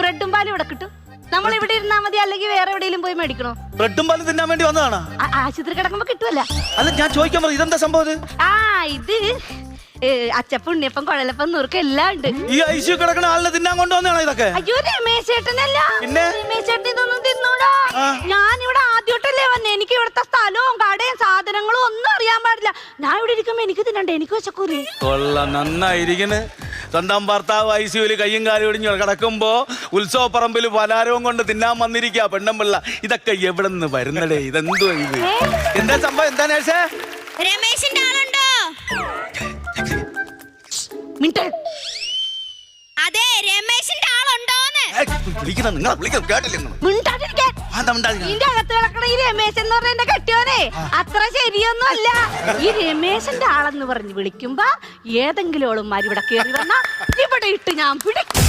ബ്രെഡും പാലും ഇവിടെ കിട്ടും. നമ്മൾ ഇവിടെ ഇരുന്നാ മതി, അല്ലെങ്കിൽ വേറെ എവിടെയെങ്കിലും പോയി മേടിക്കണോ? ബ്രെഡും പാലും തിന്നാൻ വേണ്ടി വന്നതാണ്. ആശുപത്രി കിടക്കുമ്പോ കിട്ടുമല്ല. അല്ല ഞാൻ ചോദിക്കാൻ പറഞ്ഞു, ഇതെന്താ സംഭവം? ഇത് അച്ചപ്പം, ഉണ്ണിയപ്പം, കുഴലപ്പം, നുറുക്ക് എല്ലാം ഉണ്ട്. ഈ ഐസിയു കിടക്കുന്ന ആളിനെ തിന്നാൻ കൊണ്ടുവന്നാണോ ഇതൊക്കെ? അയ്യോ രമേശ് ചേട്ടനല്ല. പിന്നെ രമേശ് ചേട്ടൻ ഇതൊന്നും തിന്നൂടാ. ഞാൻ ഇവിടെ ആദ്യമായിട്ടല്ലേ വന്നേ. എനിക്ക് ഇവിടുത്തെ സ്ഥലവും കടയും സാധനങ്ങളും ഒന്നും അറിയാൻ പാടില്ല. ഞാൻ ഇവിടെ ഇരിക്കുമ്പോ എനിക്ക് തിന്നണ്ടേ? എനിക്ക് വെച്ചക്കൂലേ? കൊള്ളാം, നന്നായിരിക്കുന്നു. സ്വന്തം ഭർത്താവ് ഐസിയുവിൽ കയ്യും കാലും ഒടിഞ്ഞു കിടക്കുമ്പോ ഉത്സവപ്പറമ്പിൽ പലാരവും കൊണ്ട് തിന്നാൻ വന്നിരിക്കുക പെണ്ണമ്പിള്ള. ഇതൊക്കെ എവിടെ നിന്ന് വരുന്നടേ? ഇതെന്തോ ഇത്? എന്താ സംഭവം? എന്താ നേഴ്സേ? രമേശിന്റെ ആളുണ്ടോ? അതെ, രമേശിന്റെ ആളുണ്ടോന്ന് ഇതിന്റെ അകത്ത് കിടക്കണ ഈ രമേശ് എന്ന് പറഞ്ഞ എന്റെ കെട്ടിയോനെ അത്ര ശരിയൊന്നും അല്ല. ഈ രമേശിന്റെ ആളെന്ന് പറഞ്ഞ് വിളിക്കുമ്പോ ഏതെങ്കിലും ഓളുമാർ ഇവിടെ കയറി വന്നാ ഇവിടെ ഇട്ട് ഞാൻ പിടിക്കും.